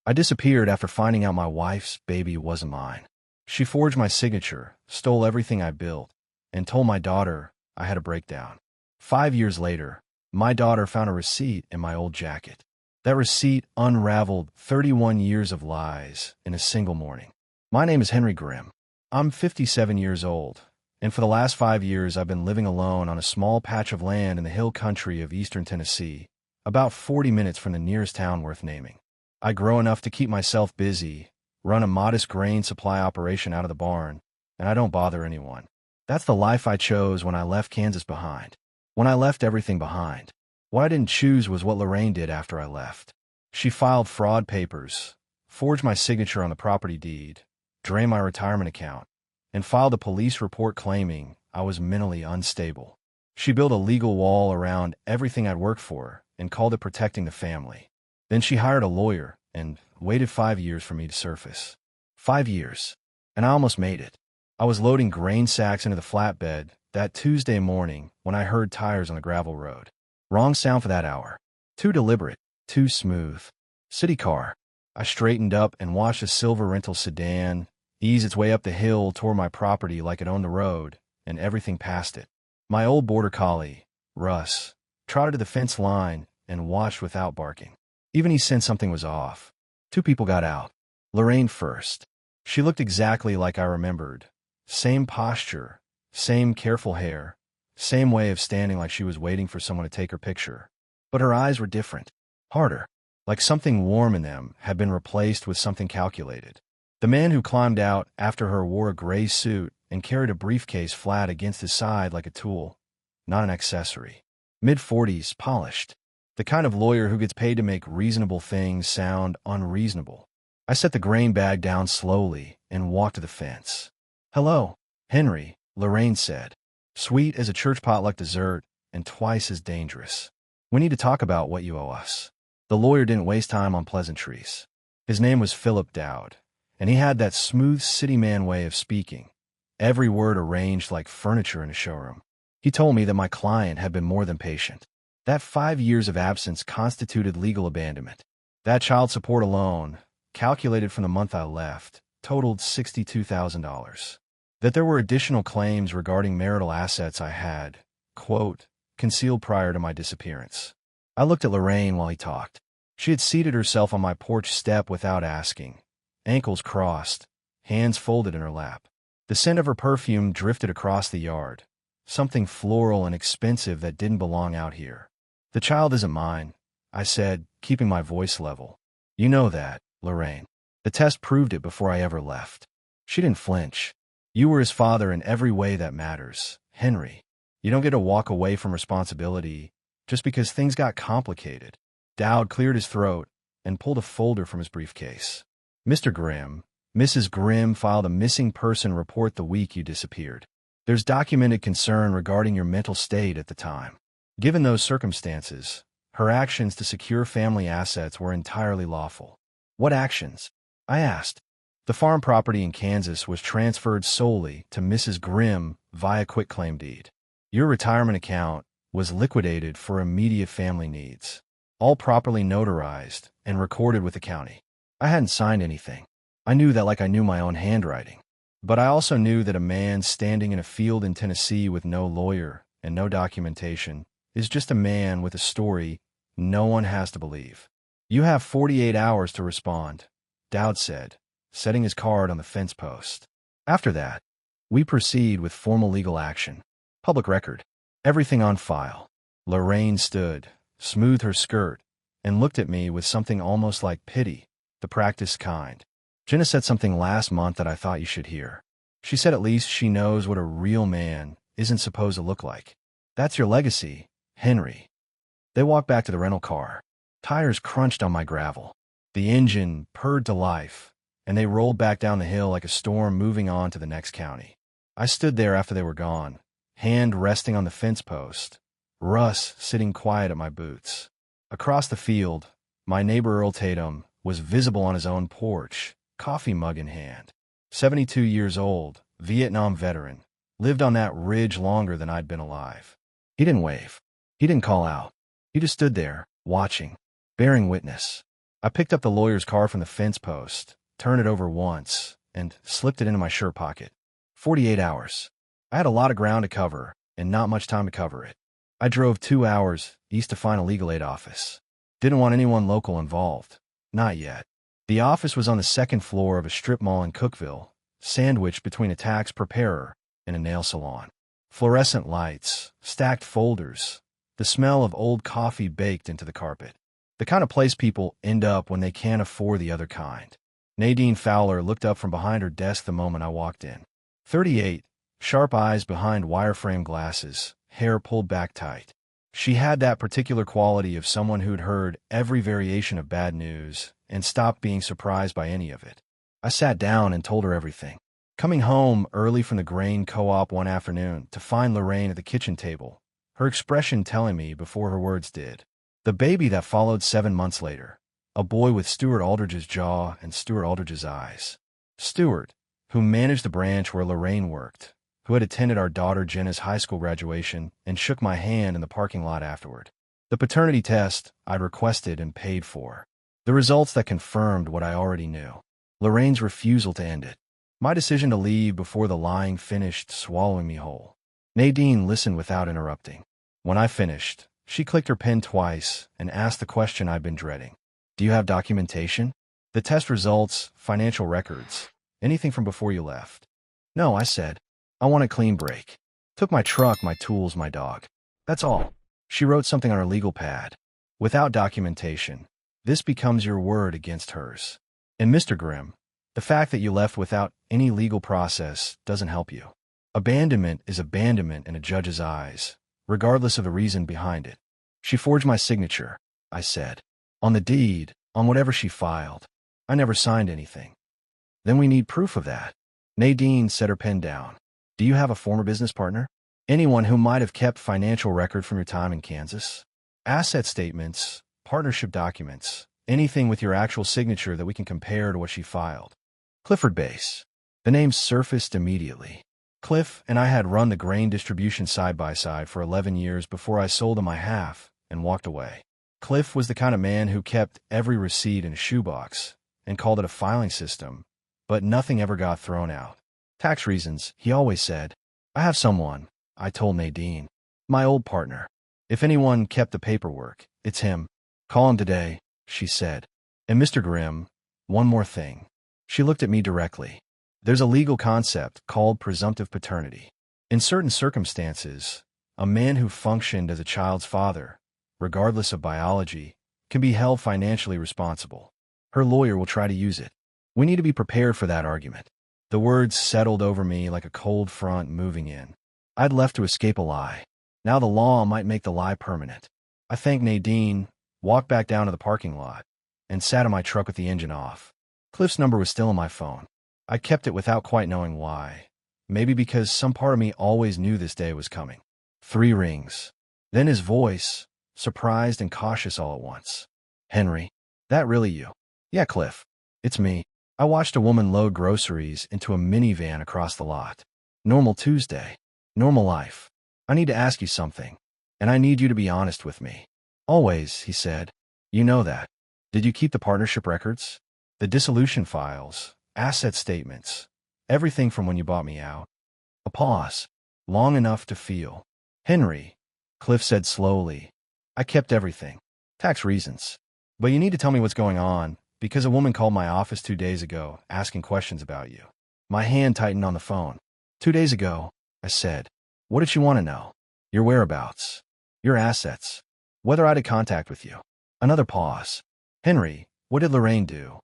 I disappeared after finding out my wife's baby wasn't mine. She forged my signature, stole everything I built, and told my daughter I had a breakdown. 5 years later, my daughter found a receipt in my old jacket. That receipt unraveled 31 years of lies in a single morning. My name is Henry Grimm. I'm 57 years old, and for the last 5 years I've been living alone on a small patch of land in the hill country of eastern Tennessee, about 40 minutes from the nearest town worth naming. I grow enough to keep myself busy, run a modest grain supply operation out of the barn, and I don't bother anyone. That's the life I chose when I left Kansas behind. When I left everything behind. What I didn't choose was what Lorraine did after I left. She filed fraud papers, forged my signature on the property deed, drained my retirement account, and filed a police report claiming I was mentally unstable. She built a legal wall around everything I'd worked for and called it protecting the family. Then she hired a lawyer and waited 5 years for me to surface. 5 years. And I almost made it. I was loading grain sacks into the flatbed that Tuesday morning when I heard tires on the gravel road. Wrong sound for that hour. Too deliberate, too smooth. City car. I straightened up and watched a silver rental sedan ease its way up the hill toward my property like it owned the road and everything past it. My old border collie, Russ, trotted to the fence line and watched without barking. Even he sensed something was off. Two people got out. Lorraine first. She looked exactly like I remembered. Same posture, same careful hair, same way of standing like she was waiting for someone to take her picture. But her eyes were different. Harder. Like something warm in them had been replaced with something calculated. The man who climbed out after her wore a gray suit and carried a briefcase flat against his side like a tool, not an accessory. Mid-40s, polished. The kind of lawyer who gets paid to make reasonable things sound unreasonable. I set the grain bag down slowly and walked to the fence. "Hello, Henry," Lorraine said. Sweet as a church potluck dessert and twice as dangerous. "We need to talk about what you owe us." The lawyer didn't waste time on pleasantries. His name was Philip Dowd, and he had that smooth city man way of speaking, every word arranged like furniture in a showroom. He told me that my client had been more than patient. That 5 years of absence constituted legal abandonment. That child support alone, calculated from the month I left, totaled $62,000. That there were additional claims regarding marital assets I had, quote, concealed prior to my disappearance. I looked at Lorraine while he talked. She had seated herself on my porch step without asking, ankles crossed, hands folded in her lap. The scent of her perfume drifted across the yard, something floral and expensive that didn't belong out here. "The child isn't mine," I said, keeping my voice level. "You know that, Lorraine. The test proved it before I ever left." She didn't flinch. "You were his father in every way that matters, Henry. You don't get to walk away from responsibility just because things got complicated." Dowd cleared his throat and pulled a folder from his briefcase. "Mr. Grimm, Mrs. Grimm filed a missing person report the week you disappeared. There's documented concern regarding your mental state at the time. Given those circumstances, her actions to secure family assets were entirely lawful." "What actions?" I asked. "The farm property in Kansas was transferred solely to Mrs. Grimm via quitclaim deed. Your retirement account was liquidated for immediate family needs, all properly notarized and recorded with the county." I hadn't signed anything. I knew that like I knew my own handwriting. But I also knew that a man standing in a field in Tennessee with no lawyer and no documentation is just a man with a story no one has to believe. "You have 48 hours to respond," Dowd said, setting his card on the fence post. "After that, we proceed with formal legal action. Public record. Everything on file." Lorraine stood, smoothed her skirt, and looked at me with something almost like pity, the practiced kind. "Jenna said something last month that I thought you should hear. She said at least she knows what a real man isn't supposed to look like. That's your legacy, Henry." They walked back to the rental car. Tires crunched on my gravel. The engine purred to life, and they rolled back down the hill like a storm moving on to the next county. I stood there after they were gone, hand resting on the fence post, Russ sitting quiet at my boots. Across the field, my neighbor Earl Tatum was visible on his own porch, coffee mug in hand. 72 years old, Vietnam veteran, lived on that ridge longer than I'd been alive. He didn't wave. He didn't call out. He just stood there, watching, bearing witness. I picked up the lawyer's card from the fence post, turned it over once, and slipped it into my shirt pocket. 48 hours. I had a lot of ground to cover, and not much time to cover it. I drove 2 hours east to find a legal aid office. Didn't want anyone local involved. Not yet. The office was on the second floor of a strip mall in Cookeville, sandwiched between a tax preparer and a nail salon. Fluorescent lights, stacked folders, the smell of old coffee baked into the carpet. The kind of place people end up when they can't afford the other kind. Nadine Fowler looked up from behind her desk the moment I walked in. 38, sharp eyes behind wireframe glasses, hair pulled back tight. She had that particular quality of someone who'd heard every variation of bad news and stopped being surprised by any of it. I sat down and told her everything. Coming home early from the grain co-op one afternoon to find Lorraine at the kitchen table, her expression telling me before her words did. The baby that followed 7 months later, a boy with Stuart Aldridge's jaw and Stuart Aldridge's eyes. Stuart, who managed the branch where Lorraine worked, who had attended our daughter Jenna's high school graduation and shook my hand in the parking lot afterward. The paternity test I'd requested and paid for. The results that confirmed what I already knew. Lorraine's refusal to end it. My decision to leave before the lying finished swallowing me whole. Nadine listened without interrupting. When I finished, she clicked her pen twice and asked the question I'd been dreading. Do you have documentation? The test results, financial records, anything from before you left? No, I said. I want a clean break. Took my truck, my tools, my dog. That's all. She wrote something on her legal pad. Without documentation, this becomes your word against hers. And Mr. Grimm, the fact that you left without any legal process doesn't help you. Abandonment is abandonment in a judge's eyes, regardless of the reason behind it. She forged my signature, I said. On the deed, on whatever she filed. I never signed anything. Then we need proof of that. Nadine set her pen down. Do you have a former business partner? Anyone who might have kept financial record from your time in Kansas? Asset statements, partnership documents, anything with your actual signature that we can compare to what she filed. Clifford Base. The name surfaced immediately. Cliff and I had run the grain distribution side by side for 11 years before I sold him my half and walked away. Cliff was the kind of man who kept every receipt in a shoebox and called it a filing system, but nothing ever got thrown out. Tax reasons, he always said. I have someone, I told Nadine. My old partner. If anyone kept the paperwork, it's him. Call him today, she said. And Mr. Grimm, one more thing. She looked at me directly. There's a legal concept called presumptive paternity. In certain circumstances, a man who functioned as a child's father, regardless of biology, can be held financially responsible. Her lawyer will try to use it. We need to be prepared for that argument. The words settled over me like a cold front moving in. I'd left to escape a lie. Now the law might make the lie permanent. I thanked Nadine, walked back down to the parking lot, and sat in my truck with the engine off. Cliff's number was still on my phone. I kept it without quite knowing why. Maybe because some part of me always knew this day was coming. 3 rings. Then his voice, surprised and cautious all at once. Henry, that really you? Yeah, Cliff. It's me. I watched a woman load groceries into a minivan across the lot. Normal Tuesday. Normal life. I need to ask you something, and I need you to be honest with me. Always, he said. You know that. Did you keep the partnership records? The dissolution files, asset statements, everything from when you bought me out. A pause. Long enough to feel. Henry, Cliff said slowly. I kept everything. Tax reasons. But you need to tell me what's going on, because a woman called my office 2 days ago asking questions about you. My hand tightened on the phone. 2 days ago, I said. What did she want to know? Your whereabouts. Your assets. Whether I had contact with you. Another pause. Henry, what did Lorraine do?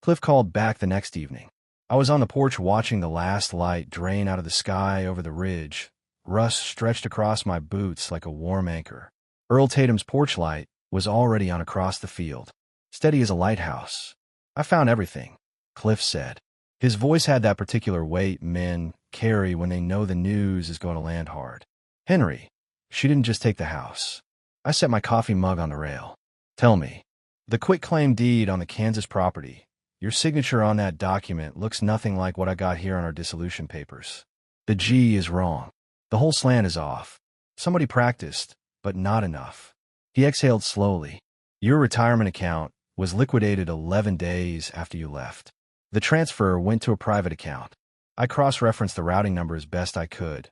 Cliff called back the next evening. I was on the porch watching the last light drain out of the sky over the ridge. Rust stretched across my boots like a warm anchor. Earl Tatum's porch light was already on across the field. Steady as a lighthouse. I found everything, Cliff said. His voice had that particular weight men carry when they know the news is going to land hard. Henry, she didn't just take the house. I set my coffee mug on the rail. Tell me, the quitclaim deed on the Kansas property, your signature on that document looks nothing like what I got here on our dissolution papers. The G is wrong. The whole slant is off. Somebody practiced, but not enough. He exhaled slowly. Your retirement account was liquidated 11 days after you left. The transfer went to a private account. I cross-referenced the routing number as best I could.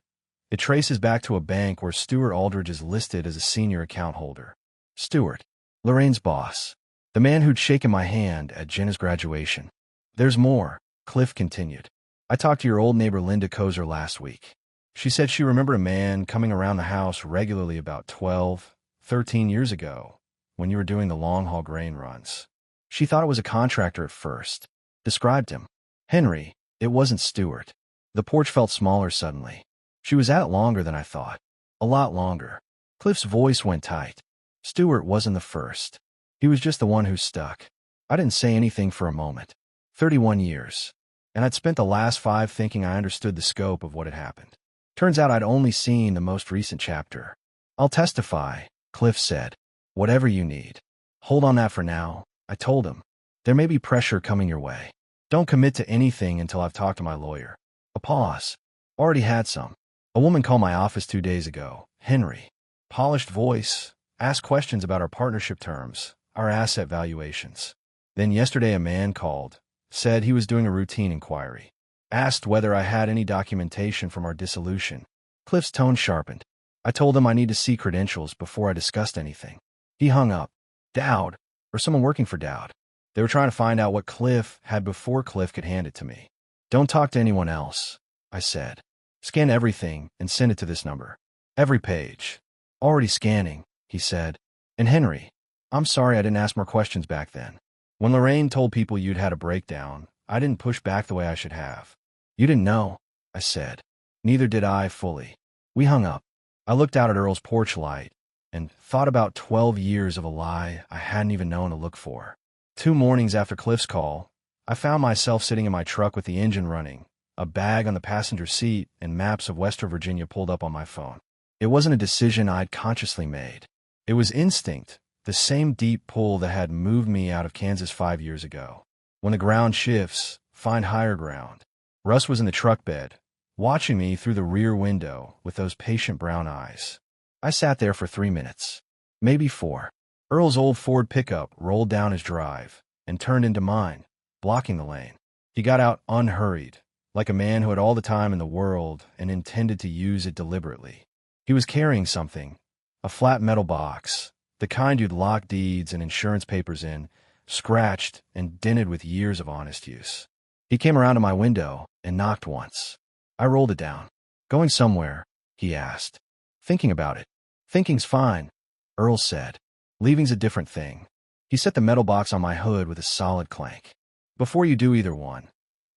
It traces back to a bank where Stuart Aldridge is listed as a senior account holder. Stuart, Lorraine's boss. The man who'd shaken my hand at Jenna's graduation. There's more, Cliff continued. I talked to your old neighbor Linda Kozer last week. She said she remembered a man coming around the house regularly about 12, 13 years ago, when you were doing the long-haul grain runs. She thought it was a contractor at first. Described him. Henry, it wasn't Stuart. The porch felt smaller suddenly. She was at it longer than I thought. A lot longer. Cliff's voice went tight. Stuart wasn't the first. He was just the one who stuck. I didn't say anything for a moment. 31 years. And I'd spent the last 5 thinking I understood the scope of what had happened. Turns out I'd only seen the most recent chapter. I'll testify, Cliff said. Whatever you need. Hold on that for now, I told him. There may be pressure coming your way. Don't commit to anything until I've talked to my lawyer. A pause. Already had some. A woman called my office 2 days ago, Henry. Polished voice, asked questions about our partnership terms, our asset valuations. Then yesterday a man called, said he was doing a routine inquiry. Asked whether I had any documentation from our dissolution. Cliff's tone sharpened. I told him I need to see credentials before I discussed anything. He hung up. Dowd, or someone working for Dowd. They were trying to find out what Cliff had before Cliff could hand it to me. Don't talk to anyone else, I said. Scan everything and send it to this number. Every page. Already scanning, he said. And Henry, I'm sorry I didn't ask more questions back then. When Lorraine told people you'd had a breakdown, I didn't push back the way I should have. You didn't know, I said. Neither did I fully. We hung up. I looked out at Earl's porch light and thought about 12 years of a lie I hadn't even known to look for. 2 mornings after Cliff's call, I found myself sitting in my truck with the engine running, a bag on the passenger seat, and maps of West Virginia pulled up on my phone. It wasn't a decision I'd consciously made. It was instinct, the same deep pull that had moved me out of Kansas 5 years ago. When the ground shifts, find higher ground. Russ was in the truck bed, watching me through the rear window with those patient brown eyes. I sat there for 3 minutes, maybe 4. Earl's old Ford pickup rolled down his drive and turned into mine, blocking the lane. He got out unhurried, like a man who had all the time in the world and intended to use it deliberately. He was carrying something, a flat metal box, the kind you'd lock deeds and insurance papers in, scratched and dented with years of honest use. He came around to my window and knocked once. I rolled it down. Going somewhere? He asked. Thinking about it. Thinking's fine, Earl said. Leaving's a different thing. He set the metal box on my hood with a solid clank. Before you do either one,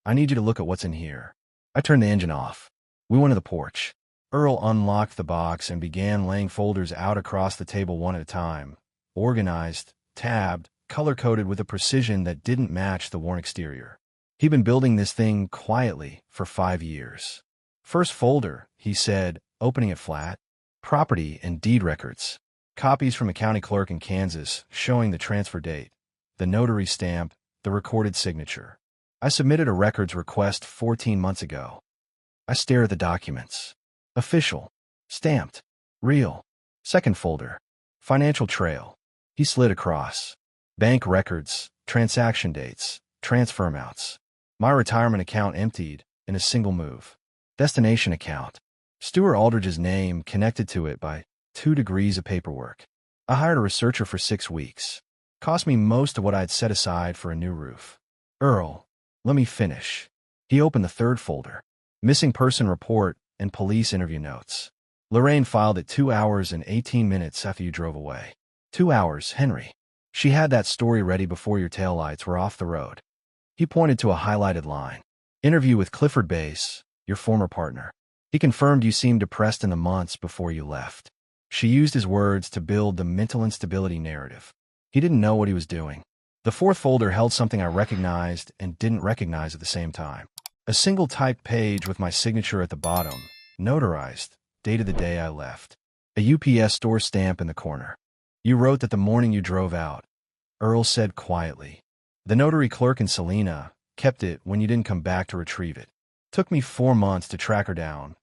I need you to look at what's in here. I turned the engine off. We went to the porch. Earl unlocked the box and began laying folders out across the table one at a time, organized, tabbed, color-coded with a precision that didn't match the worn exterior. He'd been building this thing quietly for 5 years. First folder, he said, opening it flat. Property and deed records. Copies from a county clerk in Kansas showing the transfer date, the notary stamp, the recorded signature. I submitted a records request 14 months ago. I stare at the documents. Official. Stamped. Real. Second folder. Financial trail. He slid across. Bank records, transaction dates, transfer amounts. My retirement account emptied in a single move. Destination account. Stuart Aldridge's name connected to it by 2 degrees of paperwork. I hired a researcher for 6 weeks. Cost me most of what I'd set aside for a new roof. Earl, let me finish. He opened the 3rd folder. Missing person report and police interview notes. Lorraine filed it 2 hours and 18 minutes after you drove away. 2 hours, Henry. She had that story ready before your taillights were off the road. He pointed to a highlighted line. Interview with Clifford Bass, your former partner. He confirmed you seemed depressed in the months before you left. She used his words to build the mental instability narrative. He didn't know what he was doing. The 4th folder held something I recognized and didn't recognize at the same time. A single typed page with my signature at the bottom, notarized, dated the day I left. A UPS store stamp in the corner. You wrote that the morning you drove out, Earl said quietly. The notary clerk in Salina kept it when you didn't come back to retrieve it. Took me 4 months to track her down.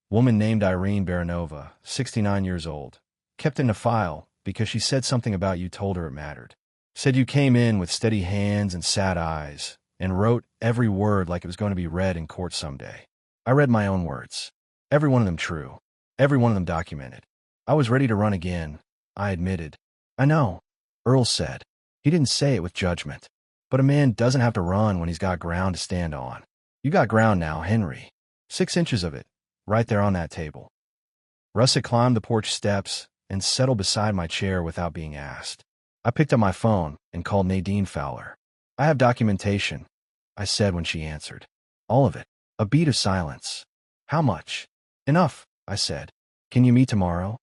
Woman named Irene Baranova, 69 years old. Kept in a file because she said something about you told her it mattered. Said you came in with steady hands and sad eyes, and wrote every word like it was going to be read in court someday. I read my own words. Every one of them true. Every one of them documented. I was ready to run again, I admitted. I know, Earl said. He didn't say it with judgment. But a man doesn't have to run when he's got ground to stand on. You got ground now, Henry. 6 inches of it, right there on that table. Russet climbed the porch steps and settled beside my chair without being asked. I picked up my phone and called Nadine Fowler. I have documentation, I said when she answered. All of it. A beat of silence. How much? Enough, I said. Can you meet tomorrow?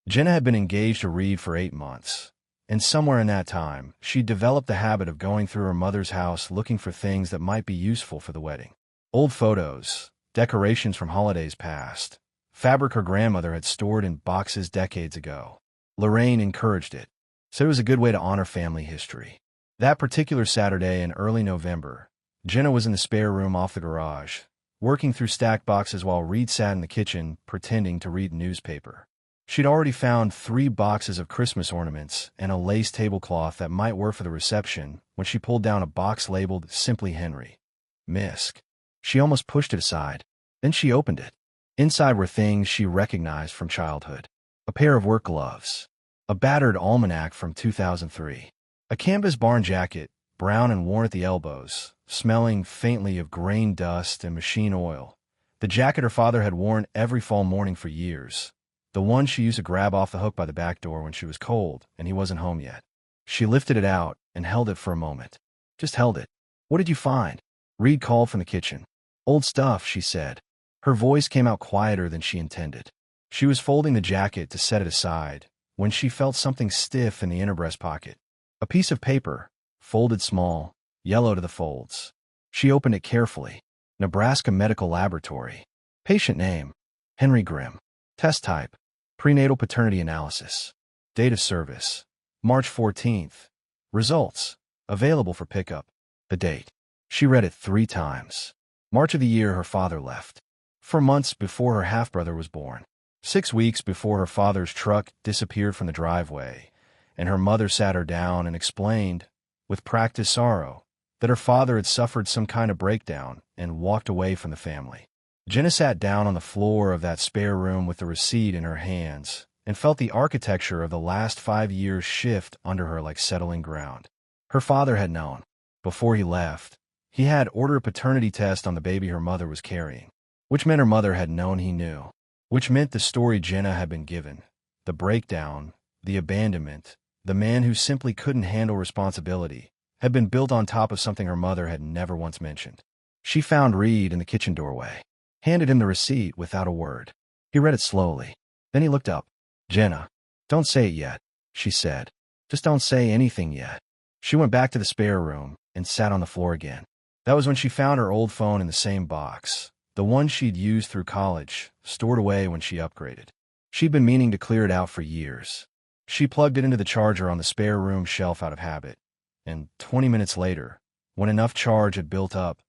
Jenna had been engaged to Reed for 8 months, and somewhere in that time, she'd developed the habit of going through her mother's house looking for things that might be useful for the wedding. Old photos, decorations from holidays past, fabric her grandmother had stored in boxes decades ago. Lorraine encouraged it, said it was a good way to honor family history. That particular Saturday in early November, Jenna was in the spare room off the garage, working through stacked boxes while Reed sat in the kitchen pretending to read newspaper. She'd already found 3 boxes of Christmas ornaments and a lace tablecloth that might work for the reception when she pulled down a box labeled Simply Henry. Misk. She almost pushed it aside. Then she opened it. Inside were things she recognized from childhood. A pair of work gloves. A battered almanac from 2003. A canvas barn jacket, brown and worn at the elbows, smelling faintly of grain dust and machine oil. The jacket her father had worn every fall morning for years. The one she used to grab off the hook by the back door when she was cold and he wasn't home yet. She lifted it out and held it for a moment. Just held it. What did you find? Reed called from the kitchen. Old stuff, she said. Her voice came out quieter than she intended. She was folding the jacket to set it aside when she felt something stiff in the inner breast pocket. A piece of paper, folded small, yellow to the folds. She opened it carefully. Nebraska Medical Laboratory. Patient name, Henry Grimm. Test type, prenatal paternity analysis. Date of service, March 14th. Results, available for pickup. The date. She read it 3 times. March of the year her father left. 4 months before her half-brother was born. 6 weeks before her father's truck disappeared from the driveway, and her mother sat her down and explained, with practiced sorrow, that her father had suffered some kind of breakdown and walked away from the family. Jenna sat down on the floor of that spare room with the receipt in her hands and felt the architecture of the last 5 years shift under her like settling ground. Her father had known. Before he left, he had ordered a paternity test on the baby her mother was carrying, which meant her mother had known he knew, which meant the story Jenna had been given, the breakdown, the abandonment, the man who simply couldn't handle responsibility, had been built on top of something her mother had never once mentioned. She found Reed in the kitchen doorway. Handed him the receipt without a word. He read it slowly. Then he looked up. Jenna, don't say it yet, she said. Just don't say anything yet. She went back to the spare room and sat on the floor again. That was when she found her old phone in the same box, the one she'd used through college, stored away when she upgraded. She'd been meaning to clear it out for years. She plugged it into the charger on the spare room shelf out of habit, and 20 minutes later, when enough charge had built up,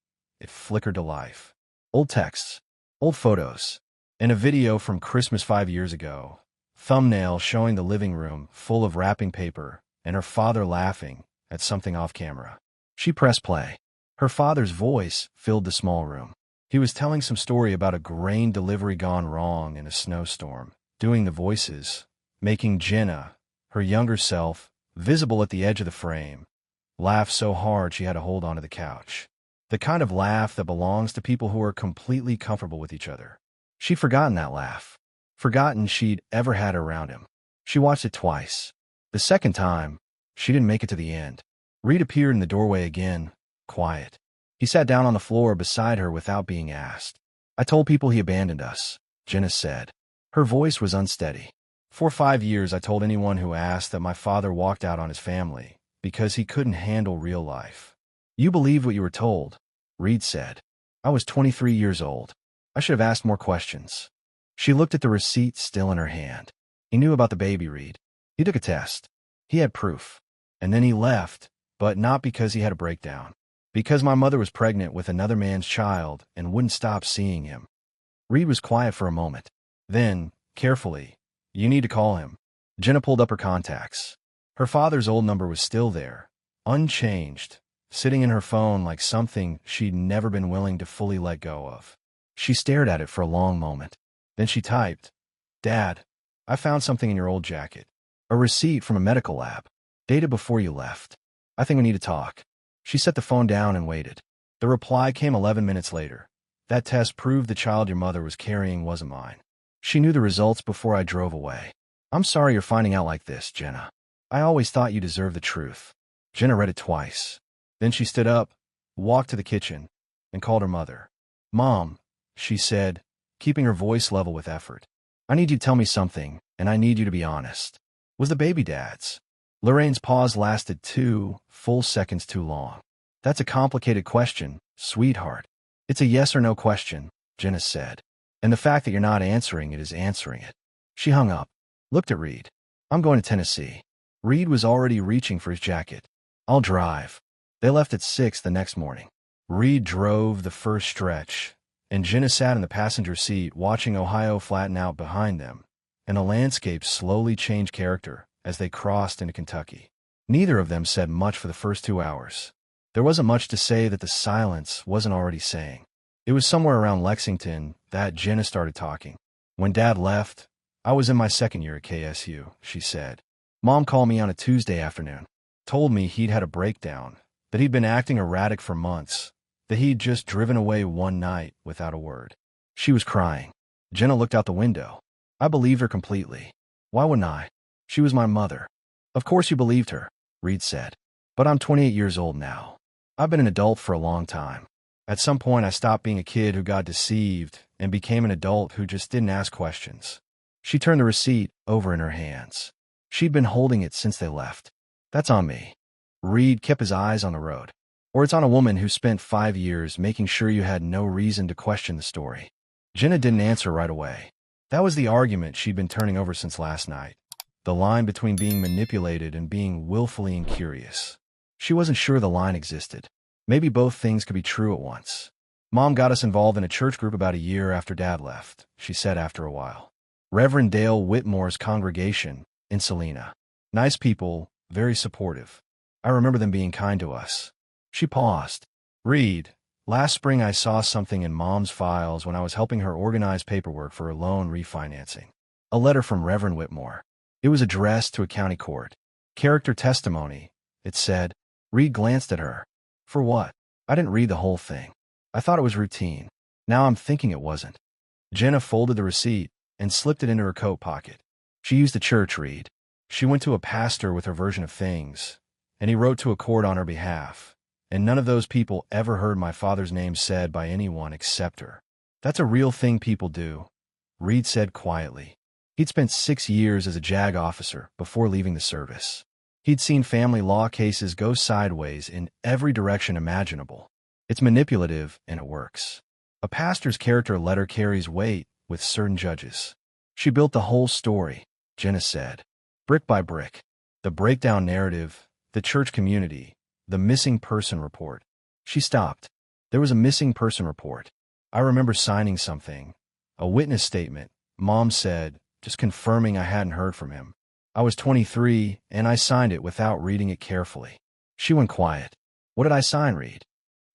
it flickered to life. Old texts. Old photos, and a video from Christmas 5 years ago. Thumbnail showing the living room full of wrapping paper and her father laughing at something off camera. She pressed play. Her father's voice filled the small room. He was telling some story about a grain delivery gone wrong in a snowstorm, doing the voices, making Jenna, her younger self, visible at the edge of the frame, laugh so hard she had to hold onto the couch. The kind of laugh that belongs to people who are completely comfortable with each other. She'd forgotten that laugh. Forgotten she'd ever had her around him. She watched it twice. The second time, she didn't make it to the end. Reed appeared in the doorway again, quiet. He sat down on the floor beside her without being asked. I told people he abandoned us, Jenna said. Her voice was unsteady. For 5 years I told anyone who asked that my father walked out on his family because he couldn't handle real life. You believed what you were told, Reed said. I was 23 years old. I should have asked more questions. She looked at the receipt still in her hand. He knew about the baby, Reed. He took a test. He had proof. And then he left, but not because he had a breakdown. Because my mother was pregnant with another man's child and wouldn't stop seeing him. Reed was quiet for a moment. Then, carefully, you need to call him. Jenna pulled up her contacts. Her father's old number was still there, unchanged, sitting in her phone like something she'd never been willing to fully let go of. She stared at it for a long moment. Then she typed, "Dad, I found something in your old jacket. A receipt from a medical lab, dated before you left. I think we need to talk." She set the phone down and waited. The reply came 11 minutes later. "That test proved the child your mother was carrying wasn't mine. She knew the results before I drove away. I'm sorry you're finding out like this, Jenna. I always thought you deserved the truth." Jenna read it twice. Then she stood up, walked to the kitchen, and called her mother. "Mom," she said, keeping her voice level with effort. "I need you to tell me something, and I need you to be honest. Was the baby Dad's?" Lorraine's pause lasted 2 full seconds too long. "That's a complicated question, sweetheart. It's a yes or no question," Jenna said. "And the fact that you're not answering it is answering it." She hung up, looked at Reed. "I'm going to Tennessee." Reed was already reaching for his jacket. "I'll drive." They left at 6 the next morning. Reed drove the first stretch, and Jenna sat in the passenger seat watching Ohio flatten out behind them, and the landscape slowly change character as they crossed into Kentucky. Neither of them said much for the first 2 hours. There wasn't much to say that the silence wasn't already saying. It was somewhere around Lexington that Jenna started talking. "When Dad left, I was in my second year at KSU," she said. "Mom called me on a Tuesday afternoon, told me he'd had a breakdown, that he'd been acting erratic for months, that he'd just driven away one night without a word." She was crying. Jenna looked out the window. "I believed her completely. Why wouldn't I? She was my mother." "Of course you believed her," Reed said. "But I'm 28 years old now. I've been an adult for a long time. At some point I stopped being a kid who got deceived and became an adult who just didn't ask questions." She turned the receipt over in her hands. She'd been holding it since they left. "That's on me." Reed kept his eyes on the road. "Or it's on a woman who spent 5 years making sure you had no reason to question the story." Jenna didn't answer right away. That was the argument she'd been turning over since last night. The line between being manipulated and being willfully incurious. She wasn't sure the line existed. Maybe both things could be true at once. "Mom got us involved in a church group about a year after Dad left," she said after a while. "Reverend Dale Whitmore's congregation in Salina. Nice people, very supportive. I remember them being kind to us." She paused. "Reed, last spring I saw something in Mom's files when I was helping her organize paperwork for her loan refinancing. A letter from Reverend Whitmore. It was addressed to a county court. Character testimony, it said." Reed glanced at her. "For what?" "I didn't read the whole thing. I thought it was routine. Now I'm thinking it wasn't." Jenna folded the receipt and slipped it into her coat pocket. "She used the church, Reed. She went to a pastor with her version of things, and he wrote to a court on her behalf, and none of those people ever heard my father's name said by anyone except her. That's a real thing people do," Reed said quietly. He'd spent 6 years as a JAG officer before leaving the service. He'd seen family law cases go sideways in every direction imaginable. It's manipulative, and it works. A pastor's character letter carries weight with certain judges. "She built the whole story," Jenna said. "Brick by brick. The breakdown narrative, the church community, the missing person report." She stopped. "There was a missing person report. I remember signing something. A witness statement," Mom said, just confirming I hadn't heard from him. "I was 23, and I signed it without reading it carefully." She went quiet. "What did I sign, Reed?"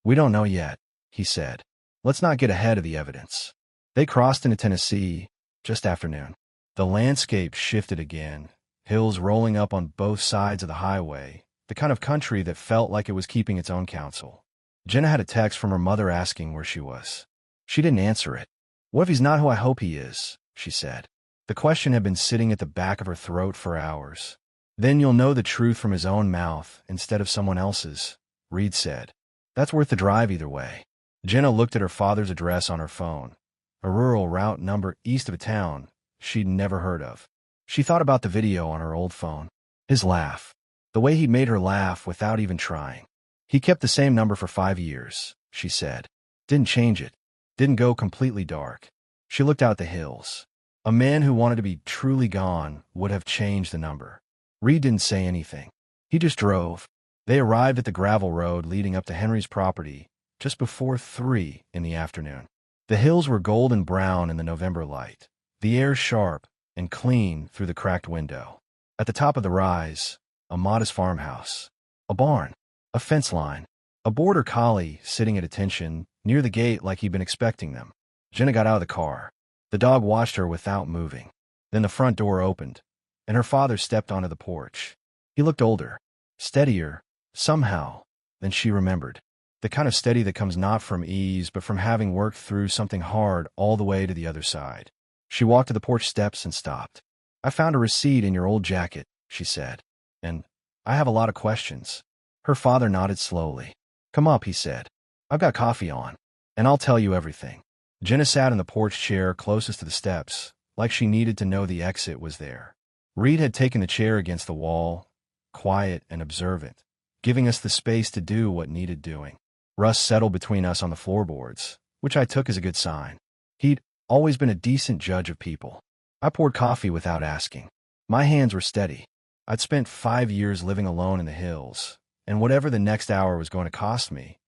"We don't know yet," he said. "Let's not get ahead of the evidence." They crossed into Tennessee just afternoon. The landscape shifted again, hills rolling up on both sides of the highway, the kind of country that felt like it was keeping its own counsel. Jenna had a text from her mother asking where she was. She didn't answer it. "What if he's not who I hope he is?" she said. The question had been sitting at the back of her throat for hours. "Then you'll know the truth from his own mouth instead of someone else's," Reed said. "That's worth the drive either way." Jenna looked at her father's address on her phone, a rural route number east of a town she'd never heard of. She thought about the video on her old phone. His laugh. The way he'd made her laugh without even trying. "He kept the same number for 5 years, she said. "Didn't change it. Didn't go completely dark." She looked out the hills. A man who wanted to be truly gone would have changed the number. Reed didn't say anything. He just drove. They arrived at the gravel road leading up to Henry's property just before 3 in the afternoon. The hills were golden brown in the November light, the air sharp and clean through the cracked window. At the top of the rise, a modest farmhouse. A barn. A fence line. A border collie sitting at attention near the gate like he'd been expecting them. Jenna got out of the car. The dog watched her without moving. Then the front door opened, and her father stepped onto the porch. He looked older, steadier, somehow, than she remembered. The kind of steady that comes not from ease, but from having worked through something hard all the way to the other side. She walked to the porch steps and stopped. "I found a receipt in your old jacket," she said. "And I have a lot of questions." Her father nodded slowly. "Come up," he said. "I've got coffee on, and I'll tell you everything." Jenna sat in the porch chair closest to the steps, like she needed to know the exit was there. Reed had taken the chair against the wall, quiet and observant, giving us the space to do what needed doing. Rust settled between us on the floorboards, which I took as a good sign. He'd always been a decent judge of people. I poured coffee without asking. My hands were steady. I'd spent 5 years living alone in the hills, and whatever the next hour was going to cost me,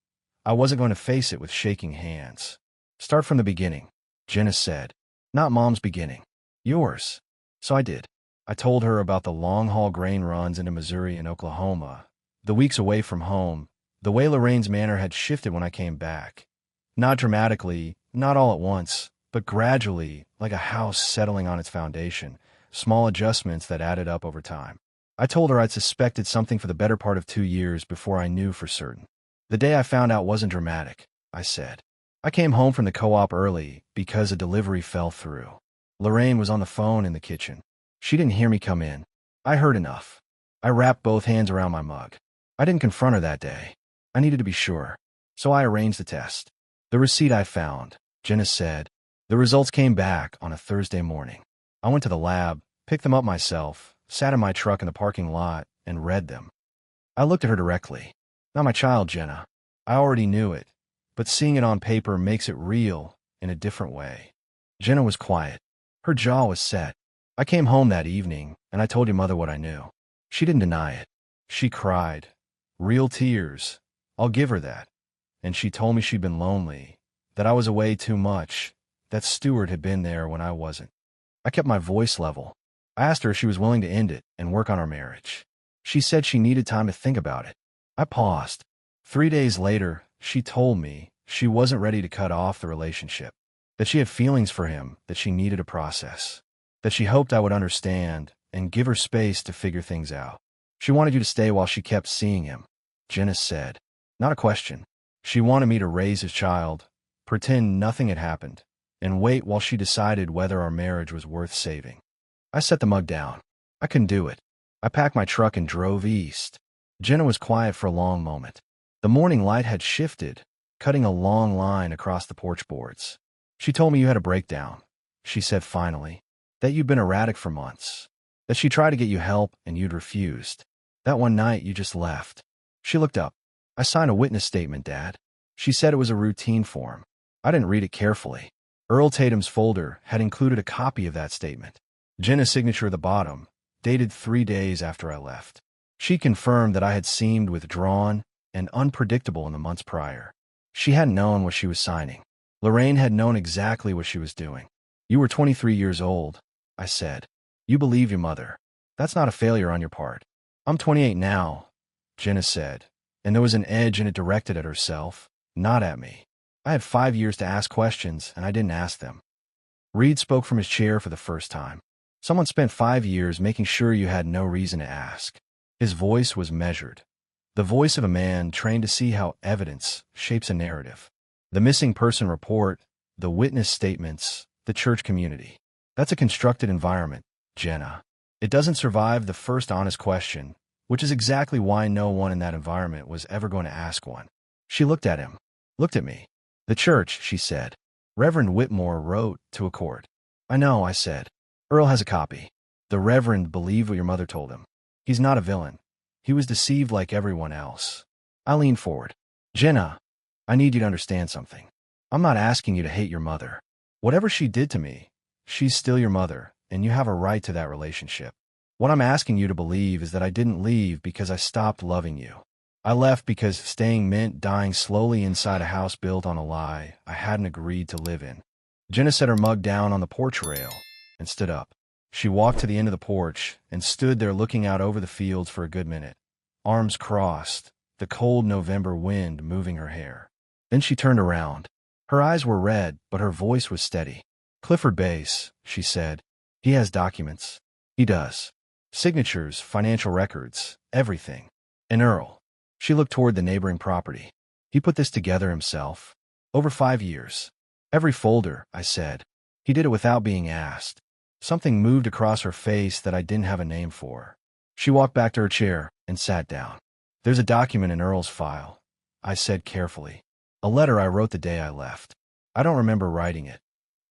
I wasn't going to face it with shaking hands. "Start from the beginning," Jenna said. "Not Mom's beginning. Yours." So I did. I told her about the long-haul grain runs into Missouri and Oklahoma, the weeks away from home, the way Lorraine's manner had shifted when I came back. Not dramatically, not all at once, but gradually, like a house settling on its foundation, small adjustments that added up over time. I told her I'd suspected something for the better part of 2 years before I knew for certain. The day I found out wasn't dramatic, I said. I came home from the co-op early because a delivery fell through. Lorraine was on the phone in the kitchen. She didn't hear me come in. I heard enough. I wrapped both hands around my mug. I didn't confront her that day. I needed to be sure. So I arranged the test. The receipt I found, Jenna said. The results came back on a Thursday morning. I went to the lab, picked them up myself, sat in my truck in the parking lot, and read them. I looked at her directly. "Not my child, Jenna. I already knew it, but seeing it on paper makes it real in a different way." Jenna was quiet. Her jaw was set. "I came home that evening, and I told your mother what I knew. She didn't deny it. She cried. Real tears. I'll give her that. And she told me she'd been lonely, that I was away too much, that Stuart had been there when I wasn't. I kept my voice level. I asked her if she was willing to end it and work on our marriage. She said she needed time to think about it. I paused. 3 days later, she told me she wasn't ready to cut off the relationship, that she had feelings for him that she needed to process, that she hoped I would understand and give her space to figure things out. She wanted you to stay while she kept seeing him, Jenna said. Not a question. She wanted me to raise his child, pretend nothing had happened, and wait while she decided whether our marriage was worth saving. I set the mug down. I couldn't do it. I packed my truck and drove east. Jenna was quiet for a long moment. The morning light had shifted, cutting a long line across the porch boards. She told me you had a breakdown, she said finally, that you'd been erratic for months, that she tried to get you help and you'd refused. That one night you just left. She looked up. I signed a witness statement, Dad. She said it was a routine form. I didn't read it carefully. Earl Tatum's folder had included a copy of that statement. Jenna's signature at the bottom, dated 3 days after I left. She confirmed that I had seemed withdrawn and unpredictable in the months prior. She hadn't known what she was signing. Lorraine had known exactly what she was doing. You were 23 years old, I said. You believe your mother. That's not a failure on your part. I'm 28 now, Jenna said, and there was an edge in it directed at herself, not at me. I had 5 years to ask questions, and I didn't ask them. Reed spoke from his chair for the first time. Someone spent 5 years making sure you had no reason to ask. His voice was measured. The voice of a man trained to see how evidence shapes a narrative. The missing person report, the witness statements, the church community. That's a constructed environment, Jenna. It doesn't survive the first honest question, which is exactly why no one in that environment was ever going to ask one. She looked at him, looked at me. The church, she said. Reverend Whitmore wrote to a court. I know, I said. Earl has a copy. The Reverend believed what your mother told him. He's not a villain. He was deceived like everyone else. I leaned forward. Jenna, I need you to understand something. I'm not asking you to hate your mother. Whatever she did to me, she's still your mother, and you have a right to that relationship. What I'm asking you to believe is that I didn't leave because I stopped loving you. I left because staying meant dying slowly inside a house built on a lie I hadn't agreed to live in. Jenna set her mug down on the porch rail and stood up. She walked to the end of the porch and stood there looking out over the fields for a good minute, arms crossed, the cold November wind moving her hair. Then she turned around. Her eyes were red, but her voice was steady. Clifford Bass, she said. He has documents. He does. Signatures, financial records, everything. And Earl. She looked toward the neighboring property. He put this together himself. Over 5 years. Every folder, I said. He did it without being asked. Something moved across her face that I didn't have a name for. She walked back to her chair and sat down. There's a document in Earl's file, I said carefully. A letter I wrote the day I left. I don't remember writing it.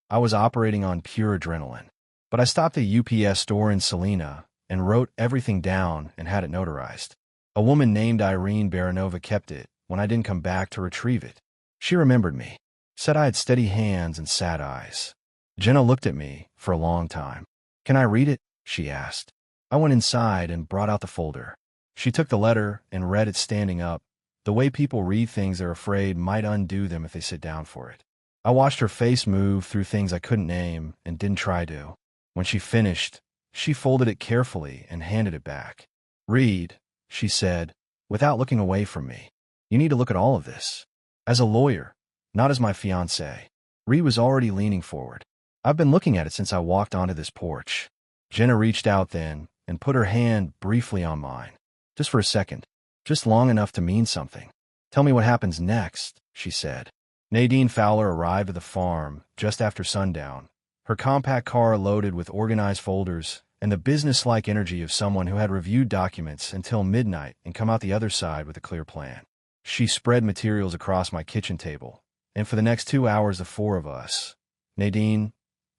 I was operating on pure adrenaline. But I stopped at a UPS store in Salina and wrote everything down and had it notarized. A woman named Irene Baranova kept it when I didn't come back to retrieve it. She remembered me, said I had steady hands and sad eyes. Jenna looked at me for a long time. Can I read it? She asked. I went inside and brought out the folder. She took the letter and read it standing up, the way people read things they're afraid might undo them if they sit down for it. I watched her face move through things I couldn't name and didn't try to. When she finished, she folded it carefully and handed it back. Read, she said, without looking away from me. You need to look at all of this. As a lawyer, not as my fiancé. Reed was already leaning forward. I've been looking at it since I walked onto this porch. Jenna reached out then and put her hand briefly on mine. Just for a second. Just long enough to mean something. Tell me what happens next, she said. Nadine Fowler arrived at the farm just after sundown, her compact car loaded with organized folders and the business-like energy of someone who had reviewed documents until midnight and come out the other side with a clear plan. She spread materials across my kitchen table, and for the next 2 hours the four of us, Nadine,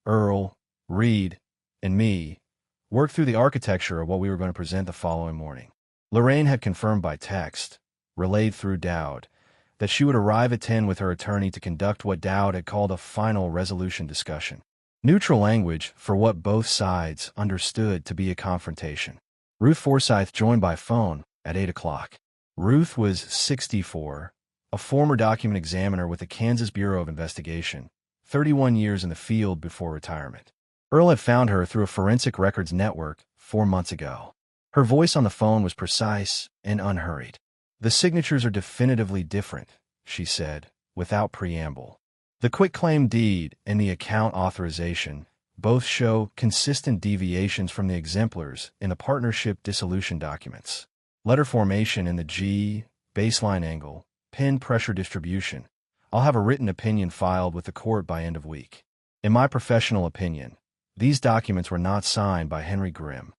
Earl, Reed, and me, worked through the architecture of what we were going to present the following morning. Lorraine had confirmed by text, relayed through Dowd, that she would arrive at 10 with her attorney to conduct what Dowd had called a final resolution discussion. Neutral language for what both sides understood to be a confrontation. Ruth Forsythe joined by phone at 8 o'clock. Ruth was 64, a former document examiner with the Kansas Bureau of Investigation, 31 years in the field before retirement. Earl had found her through a forensic records network 4 months ago. Her voice on the phone was precise and unhurried. The signatures are definitively different, she said, without preamble. The quitclaim deed and the account authorization both show consistent deviations from the exemplars in the partnership dissolution documents. Letter formation in the G, baseline angle, pin pressure distribution. I'll have a written opinion filed with the court by end of week. In my professional opinion, these documents were not signed by Henry Grimm.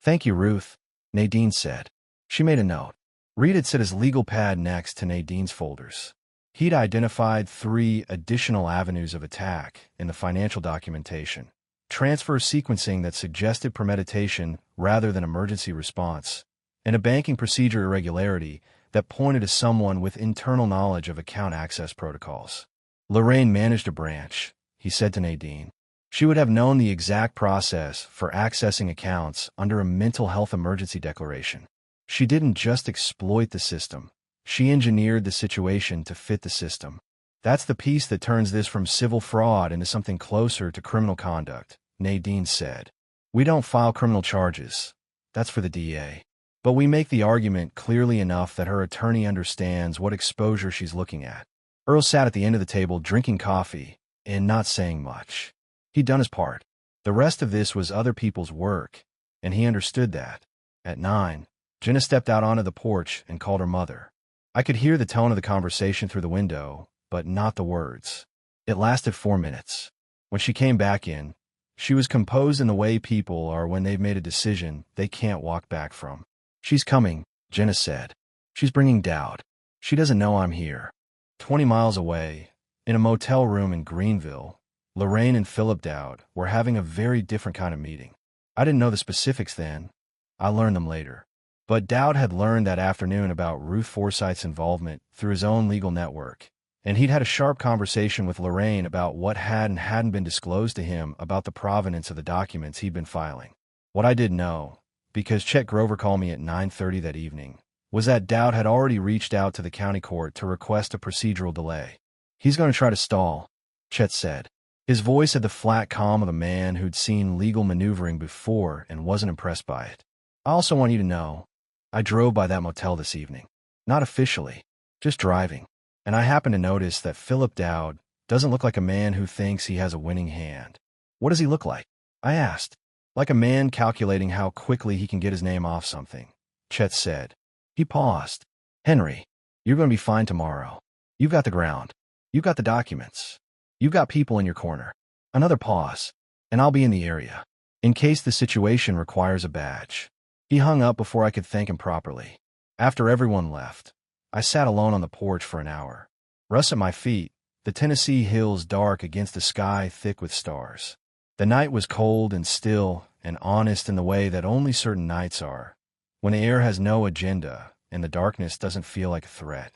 Thank you, Ruth, Nadine said. She made a note. Reed had set his legal pad next to Nadine's folders. He'd identified 3 additional avenues of attack in the financial documentation. Transfer sequencing that suggested premeditation rather than emergency response, and a banking procedure irregularity that pointed to someone with internal knowledge of account access protocols. Lorraine managed a branch, he said to Nadine. She would have known the exact process for accessing accounts under a mental health emergency declaration. She didn't just exploit the system. She engineered the situation to fit the system. That's the piece that turns this from civil fraud into something closer to criminal conduct, Nadine said. We don't file criminal charges. That's for the DA. But we make the argument clearly enough that her attorney understands what exposure she's looking at. Earl sat at the end of the table drinking coffee and not saying much. He'd done his part. The rest of this was other people's work, and he understood that. At 9, Jenna stepped out onto the porch and called her mother. I could hear the tone of the conversation through the window, but not the words. It lasted 4 minutes. When she came back in, she was composed in the way people are when they've made a decision they can't walk back from. She's coming, Jenna said. She's bringing Dowd. She doesn't know I'm here. 20 miles away, in a motel room in Greenville, Lorraine and Philip Dowd were having a very different kind of meeting. I didn't know the specifics then. I learned them later. But Dowd had learned that afternoon about Ruth Forsythe's involvement through his own legal network, and he'd had a sharp conversation with Lorraine about what had and hadn't been disclosed to him about the provenance of the documents he'd been filing. What I didn't know, because Chet Grover called me at 9:30 that evening, was that Dowd had already reached out to the county court to request a procedural delay. He's going to try to stall, Chet said. His voice had the flat calm of a man who'd seen legal maneuvering before and wasn't impressed by it. I also want you to know, I drove by that motel this evening. Not officially. Just driving. And I happened to notice that Philip Dowd doesn't look like a man who thinks he has a winning hand. What does he look like? I asked. Like a man calculating how quickly he can get his name off something, Chet said. He paused. Henry, you're going to be fine tomorrow. You've got the ground. You've got the documents. You've got people in your corner. Another pause, and I'll be in the area, in case the situation requires a badge. He hung up before I could thank him properly. After everyone left, I sat alone on the porch for an hour. Russ at my feet, the Tennessee hills dark against the sky thick with stars. The night was cold and still and honest in the way that only certain nights are, when the air has no agenda and the darkness doesn't feel like a threat.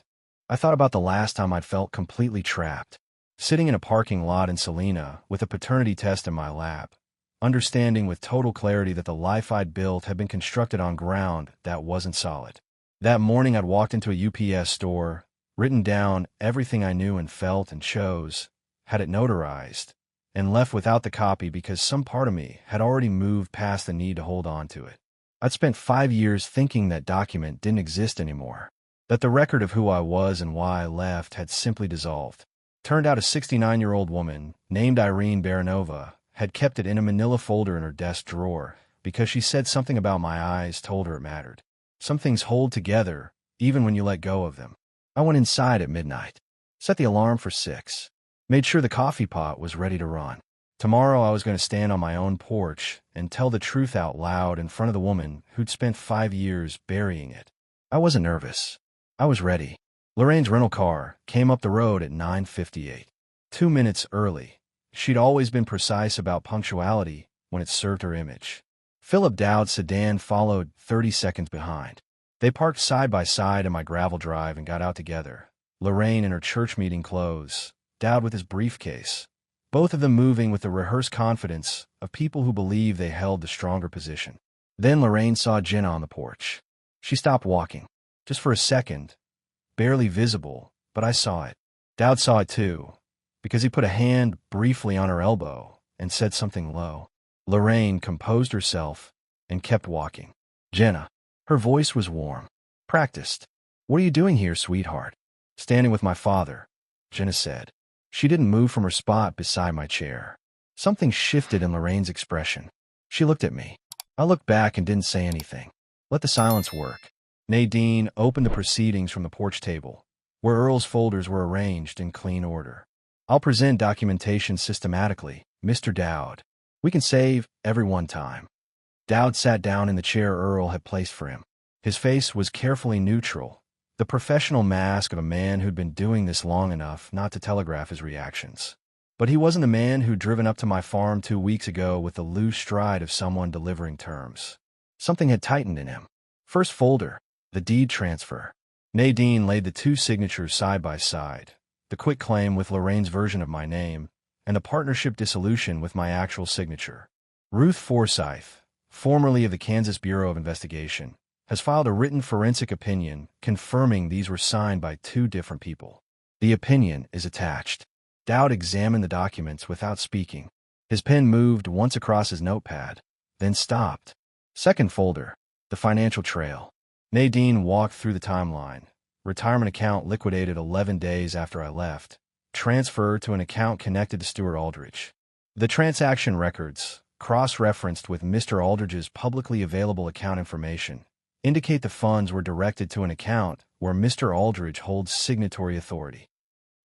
I thought about the last time I'd felt completely trapped, sitting in a parking lot in Salina with a paternity test in my lap, understanding with total clarity that the life I'd built had been constructed on ground that wasn't solid. That morning I'd walked into a UPS store, written down everything I knew and felt and chose, had it notarized, and left without the copy because some part of me had already moved past the need to hold on to it. I'd spent 5 years thinking that document didn't exist anymore, that the record of who I was and why I left had simply dissolved. Turned out a 69-year-old woman named Irene Baranova had kept it in a manila folder in her desk drawer because she said something about my eyes told her it mattered. Some things hold together even when you let go of them. I went inside at midnight, set the alarm for 6, made sure the coffee pot was ready to run. Tomorrow I was going to stand on my own porch and tell the truth out loud in front of the woman who'd spent 5 years burying it. I wasn't nervous. I was ready. Lorraine's rental car came up the road at 9:58. 2 minutes early. She'd always been precise about punctuality when it served her image. Philip Dowd's sedan followed 30 seconds behind. They parked side by side in my gravel drive and got out together. Lorraine in her church meeting clothes, Dowd with his briefcase, both of them moving with the rehearsed confidence of people who believe they held the stronger position. Then Lorraine saw Jenna on the porch. She stopped walking, just for a second, barely visible, but I saw it. Dowd saw it too, because he put a hand briefly on her elbow and said something low. Lorraine composed herself and kept walking. Jenna. Her voice was warm, practiced. What are you doing here, sweetheart? Standing with my father, Jenna said. She didn't move from her spot beside my chair. Something shifted in Lorraine's expression. She looked at me. I looked back and didn't say anything. Let the silence work. Nadine opened the proceedings from the porch table, where Earl's folders were arranged in clean order. I'll present documentation systematically, Mr. Dowd. We can save everyone time. Dowd sat down in the chair Earl had placed for him. His face was carefully neutral, the professional mask of a man who'd been doing this long enough not to telegraph his reactions. But he wasn't the man who'd driven up to my farm 2 weeks ago with the loose stride of someone delivering terms. Something had tightened in him. First folder, the deed transfer. Nadine laid the 2 signatures side by side, the quitclaim with Lorraine's version of my name, and the partnership dissolution with my actual signature. Ruth Forsythe, formerly of the Kansas Bureau of Investigation, has filed a written forensic opinion confirming these were signed by 2 different people. The opinion is attached. Dowd examined the documents without speaking. His pen moved once across his notepad, then stopped. Second folder, the financial trail. Nadine walked through the timeline. Retirement account liquidated 11 days after I left. Transfer to an account connected to Stuart Aldrich. The transaction records, cross-referenced with Mr. Aldrich's publicly available account information, indicate the funds were directed to an account where Mr. Aldrich holds signatory authority.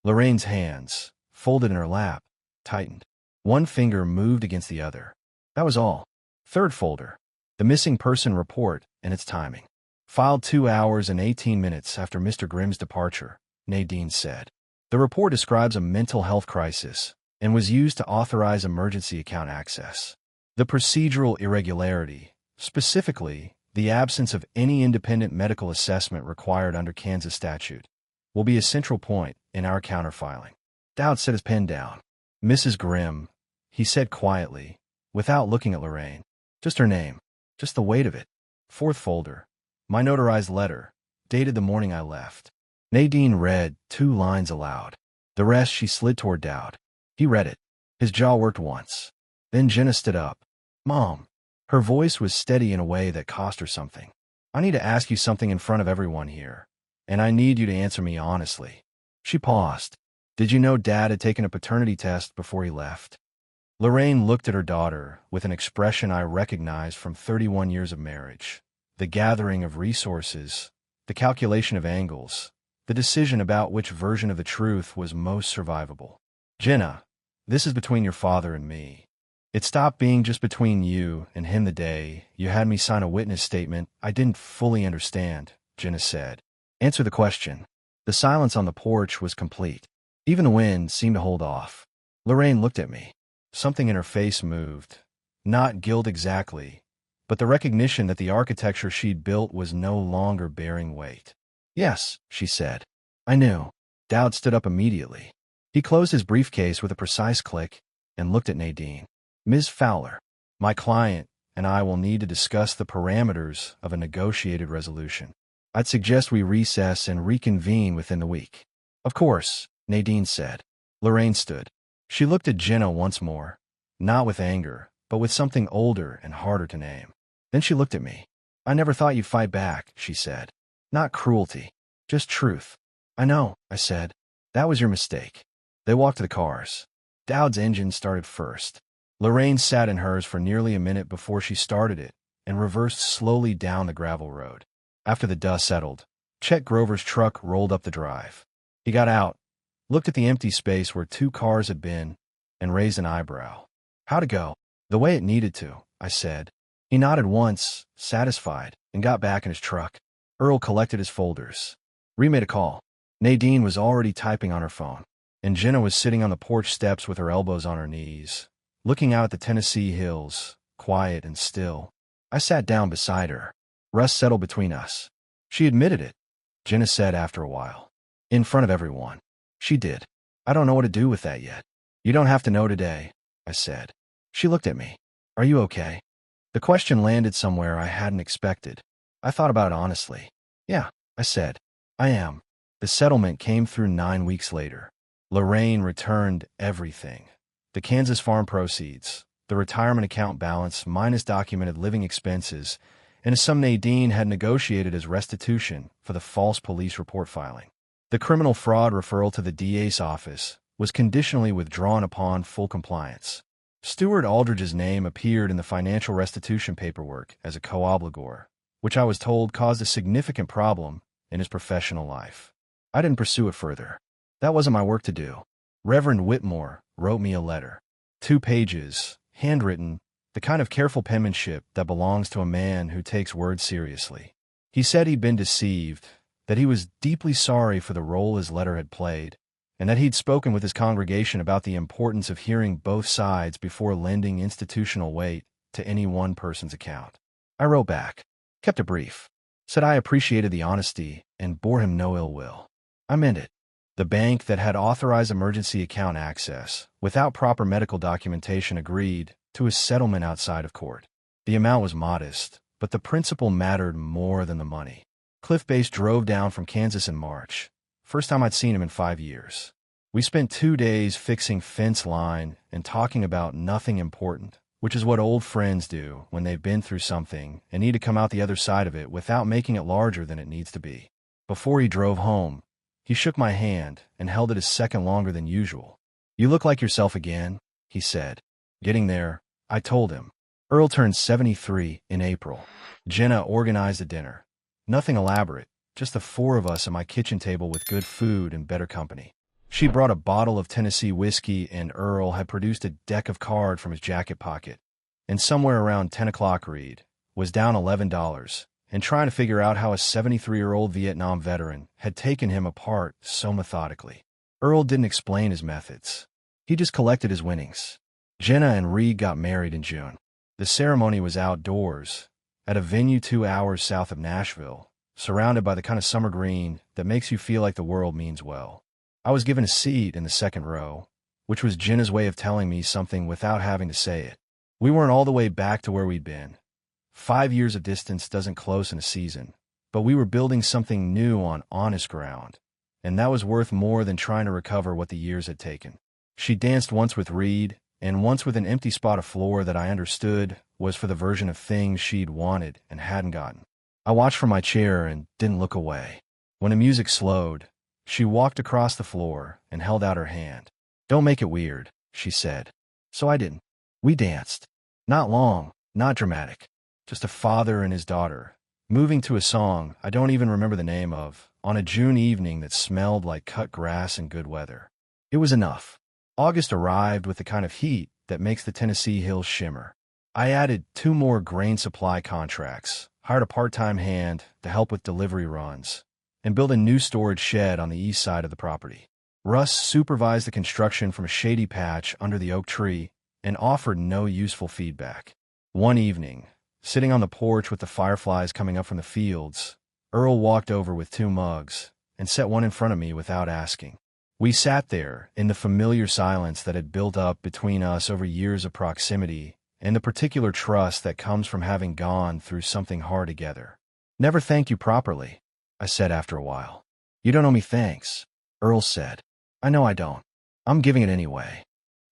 Lorraine's hands, folded in her lap, tightened. One finger moved against the other. That was all. Third folder, the missing person report and its timing. Filed 2 hours and 18 minutes after Mr. Grimm's departure, Nadine said. The report describes a mental health crisis and was used to authorize emergency account access. The procedural irregularity, specifically the absence of any independent medical assessment required under Kansas statute, will be a central point in our counterfiling. Dowd set his pen down. Mrs. Grimm, he said quietly, without looking at Lorraine. Just her name, just the weight of it. Fourth folder, my notarized letter, dated the morning I left. Nadine read 2 lines aloud. The rest she slid toward Dowd. He read it. His jaw worked once. Then Jenna stood up. Mom. Her voice was steady in a way that cost her something. I need to ask you something in front of everyone here. and I need you to answer me honestly." She paused. "Did you know Dad had taken a paternity test before he left?" Lorraine looked at her daughter with an expression I recognized from 31 years of marriage. The gathering of resources, the calculation of angles, the decision about which version of the truth was most survivable. "Jenna, this is between your father and me. It stopped being just between you and him the day you had me sign a witness statement I didn't fully understand," Jenna said. "Answer the question." The silence on the porch was complete. Even the wind seemed to hold off. Lorraine looked at me. Something in her face moved. Not guilt exactly, but the recognition that the architecture she'd built was no longer bearing weight. "Yes," she said. "I knew." Dowd stood up immediately. He closed his briefcase with a precise click and looked at Nadine. "Ms. Fowler, my client and I will need to discuss the parameters of a negotiated resolution. I'd suggest we recess and reconvene within the week." "Of course," Nadine said. Lorraine stood. She looked at Jenna once more, not with anger, but with something older and harder to name. Then she looked at me. "I never thought you'd fight back," she said. "Not cruelty, just truth." "I know," I said. "That was your mistake." They walked to the cars. Dowd's engine started first. Lorraine sat in hers for nearly a minute before she started it and reversed slowly down the gravel road. After the dust settled, Chet Grover's truck rolled up the drive. He got out, looked at the empty space where 2 cars had been, and raised an eyebrow. "How'd it go?" "The way it needed to," I said. He nodded once, satisfied, and got back in his truck. Earl collected his folders. Ree made a call. Nadine was already typing on her phone, and Jenna was sitting on the porch steps with her elbows on her knees, looking out at the Tennessee hills, quiet and still. I sat down beside her. Rust settled between us. "She admitted it," Jenna said after a while. "In front of everyone." "She did. I don't know what to do with that yet." "You don't have to know today," I said. She looked at me. "Are you okay?" The question landed somewhere I hadn't expected. I thought about it honestly. "Yeah," I said. "I am." The settlement came through 9 weeks later. Lorraine returned everything. The Kansas farm proceeds, the retirement account balance minus documented living expenses, and a sum Nadine had negotiated as restitution for the false police report filing. The criminal fraud referral to the DA's office was conditionally withdrawn upon full compliance. Stuart Aldridge's name appeared in the financial restitution paperwork as a co-obligor, which I was told caused a significant problem in his professional life. I didn't pursue it further. That wasn't my work to do. Reverend Whitmore wrote me a letter. 2 pages, handwritten, the kind of careful penmanship that belongs to a man who takes words seriously. He said he'd been deceived, that he was deeply sorry for the role his letter had played, and that he'd spoken with his congregation about the importance of hearing both sides before lending institutional weight to any one person's account. I wrote back, kept it brief, said I appreciated the honesty and bore him no ill will. I meant it. The bank that had authorized emergency account access without proper medical documentation agreed to a settlement outside of court. The amount was modest, but the principle mattered more than the money. Cliff Base drove down from Kansas in March. First time I'd seen him in 5 years. We spent 2 days fixing fence line and talking about nothing important, which is what old friends do when they've been through something and need to come out the other side of it without making it larger than it needs to be. Before he drove home, he shook my hand and held it a second longer than usual. "You look like yourself again," he said. Getting there, I told him. Earl turned 73 in April. Jenna organized a dinner. Nothing elaborate, just the 4 of us at my kitchen table with good food and better company. She brought a bottle of Tennessee whiskey, and Earl had produced a deck of cards from his jacket pocket. And somewhere around 10 o'clock Reed was down $11 and trying to figure out how a 73-year-old Vietnam veteran had taken him apart so methodically. Earl didn't explain his methods. He just collected his winnings. Jenna and Reed got married in June. The ceremony was outdoors, at a venue 2 hours south of Nashville, surrounded by the kind of summer green that makes you feel like the world means well. I was given a seat in the second row, which was Jenna's way of telling me something without having to say it. We weren't all the way back to where we'd been. 5 years of distance doesn't close in a season, but we were building something new on honest ground, and that was worth more than trying to recover what the years had taken. She danced once with Reed, and once with an empty spot of floor that I understood was for the version of things she'd wanted and hadn't gotten. I watched from my chair and didn't look away. When the music slowed, she walked across the floor and held out her hand. "Don't make it weird," she said. So I didn't. We danced. Not long, not dramatic. Just a father and his daughter, moving to a song I don't even remember the name of, on a June evening that smelled like cut grass and good weather. It was enough. August arrived with the kind of heat that makes the Tennessee hills shimmer. I added 2 more grain supply contracts, hired a part-time hand to help with delivery runs, and built a new storage shed on the east side of the property. Russ supervised the construction from a shady patch under the oak tree and offered no useful feedback. One evening, sitting on the porch with the fireflies coming up from the fields, Earl walked over with 2 mugs and set one in front of me without asking. We sat there in the familiar silence that had built up between us over years of proximity and the particular trust that comes from having gone through something hard together. "Never thanked you properly," I said after a while. "You don't owe me thanks," Earl said. "I know I don't. I'm giving it anyway."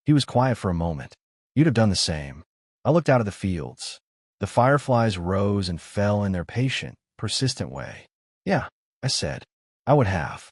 He was quiet for a moment. "You'd have done the same." I looked out at the fields. The fireflies rose and fell in their patient, persistent way. "Yeah," I said. "I would have."